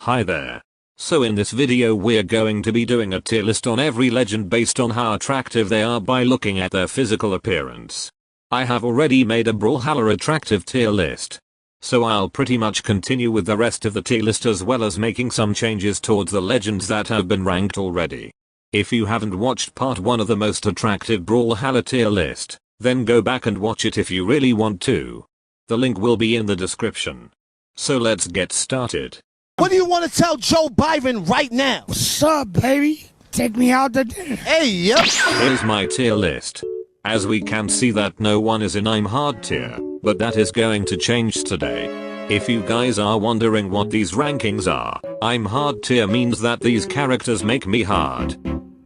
Hi there. So in this video we're going to be doing a tier list on every legend based on how attractive they are by looking at their physical appearance. I have already made a Brawlhalla attractive tier list. So I'll pretty much continue with the rest of the tier list as well as making some changes towards the legends that have been ranked already. If you haven't watched part 1 of the most attractive Brawlhalla tier list, then go back and watch it if you really want to. The link will be in the description. So let's get started. What do you want to tell Joe Biden right now? What's up, baby? Take me out to dinner. Hey, yep. Here's my tier list. As we can see that no one is in I'm hard tier, but that is going to change today. If you guys are wondering what these rankings are, I'm hard tier means that these characters make me hard.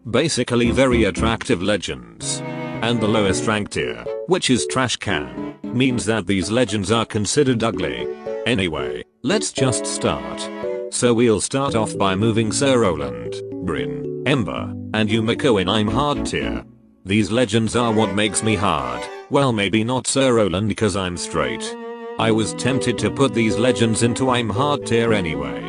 Basically very attractive legends. And the lowest rank tier, which is trash can, means that these legends are considered ugly. Anyway, let's just start. So we'll start off by moving Sir Roland, Bryn, Ember, and Yumiko in I'm hard tier. These legends are what makes me hard. Well, maybe not Sir Roland because I'm straight. I was tempted to put these legends into I'm hard tier anyway.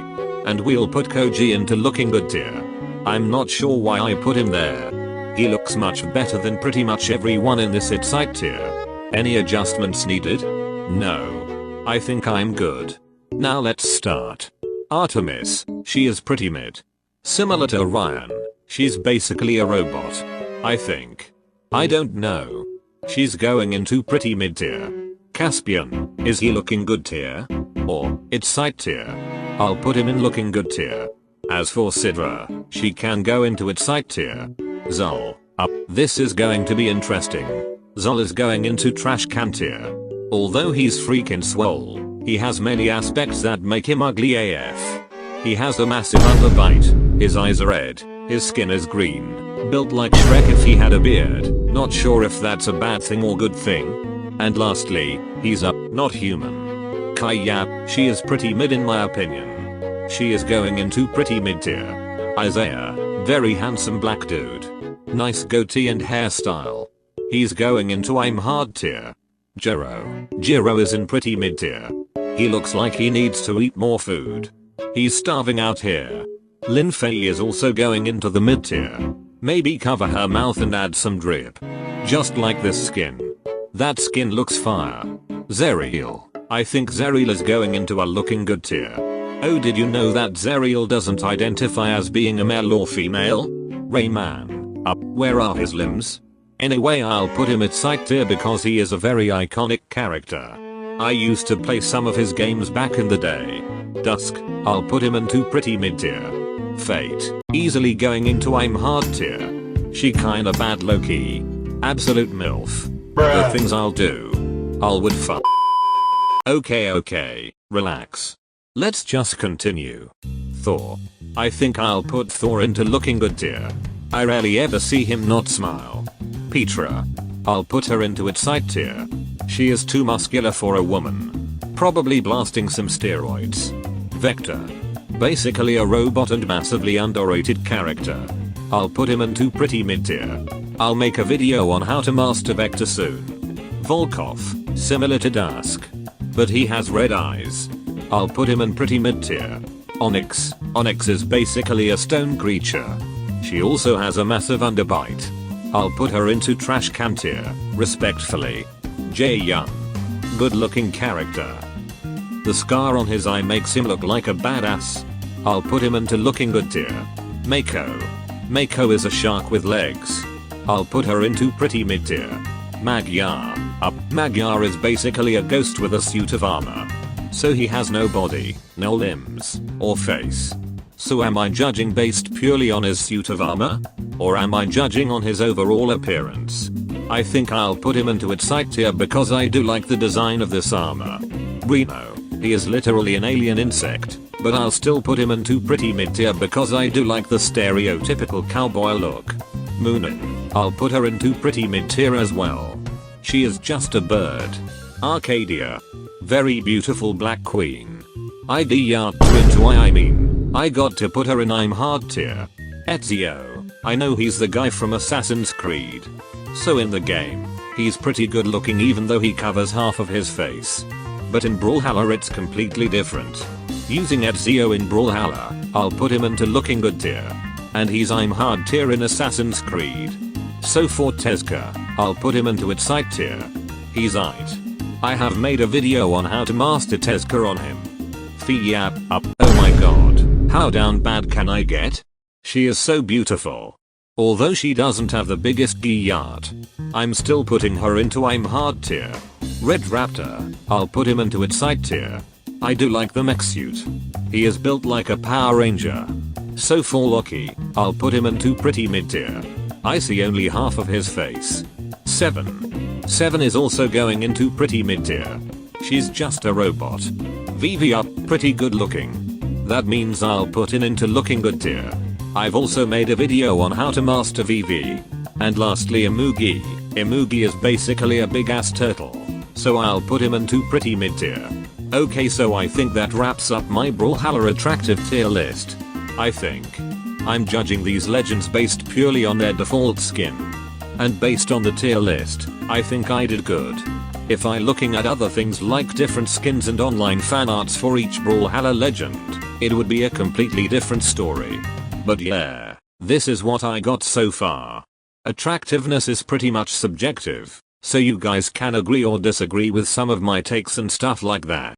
And we'll put Koji into looking good tier. I'm not sure why I put him there. He looks much better than pretty much everyone in this Sight tier. Any adjustments needed? No. I think I'm good. Now let's start. Artemis, she is pretty mid. Similar to Orion, she's basically a robot. I think. I don't know. She's going into pretty mid tier. Caspian, is he looking good tier? Or, it's Sight tier? I'll put him in looking good tier. As for Sidra, she can go into its Sight tier. Zol, up. This is going to be interesting. Zol is going into trash can tier. Although he's freaking swole, he has many aspects that make him ugly AF. He has a massive underbite, his eyes are red, his skin is green, built like Shrek if he had a beard, not sure if that's a bad thing or good thing. And lastly, he's up, not human. Kaya, she is pretty mid in my opinion. She is going into pretty mid tier. Isaiah, very handsome black dude. Nice goatee and hairstyle. He's going into I'm hard tier. Jiro is in pretty mid tier. He looks like he needs to eat more food. He's starving out here. Lin Fei is also going into the mid tier. Maybe cover her mouth and add some drip. Just like this skin. That skin looks fire. Zerial, I think Zerial is going into a looking good tier. Oh, did you know that Zerial doesn't identify as being a male or female? Rayman, up, where are his limbs? Anyway, I'll put him at Sight tier because he is a very iconic character. I used to play some of his games back in the day. Dusk, I'll put him into pretty mid tier. Fate, easily going into I'm hard tier. She kinda bad low key. Absolute MILF. The things I'll do. I would fuck. Okay, relax. Let's just continue. Thor. I think I'll put Thor into looking good tier. I rarely ever see him not smile. Petra. I'll put her into its Sight tier. She is too muscular for a woman. Probably blasting some steroids. Vector. Basically a robot and massively underrated character. I'll put him into pretty mid tier. I'll make a video on how to master Vector soon. Volkov, similar to Dusk. But he has red eyes. I'll put him in pretty mid tier. Onyx is basically a stone creature. She also has a massive underbite. I'll put her into trash can tier, respectfully. Jae Young. Good looking character. The scar on his eye makes him look like a badass. I'll put him into looking good tier. Mako is a shark with legs. I'll put her into pretty mid tier. Magyar, up. Magyar is basically a ghost with a suit of armor. So he has no body, no limbs, or face. So am I judging based purely on his suit of armor? Or am I judging on his overall appearance? I think I'll put him into its Sight tier because I do like the design of this armor. Reno, he is literally an alien insect, but I'll still put him into pretty mid tier because I do like the stereotypical cowboy look. Moonin, I'll put her into pretty mid tier as well. She is just a bird. Arcadia. Very beautiful black queen. I got to put her in I'm hard tier. Ezio, I know he's the guy from Assassin's Creed. So in the game, he's pretty good looking even though he covers half of his face. But in Brawlhalla it's completely different. Using Ezio in Brawlhalla, I'll put him into looking good tier. And he's I'm hard tier in Assassin's Creed. So for Tezca, I'll put him into its sight tier. He's aight. I have made a video on how to master Tezca on him. Yap up. Oh my god, how down bad can I get? She is so beautiful. Although she doesn't have the biggest yard, I'm still putting her into I'm hard tier. Red Raptor, I'll put him into its sight tier. I do like the mech suit. He is built like a Power Ranger. So for Loki, I'll put him into pretty mid tier. I see only half of his face. 7 is also going into pretty mid tier. She's just a robot. Vivi up, pretty good looking. That means I'll put in into looking good tier. I've also made a video on how to master Vivi. And lastly Imugi. Imugi is basically a big ass turtle. So I'll put him into pretty mid tier. Okay, so I think that wraps up my Brawlhalla attractive tier list. I think I'm judging these legends based purely on their default skin. And based on the tier list, I think I did good. If I looking at other things like different skins and online fan arts for each Brawlhalla legend, it would be a completely different story. But yeah, this is what I got so far. Attractiveness is pretty much subjective, so you guys can agree or disagree with some of my takes and stuff like that.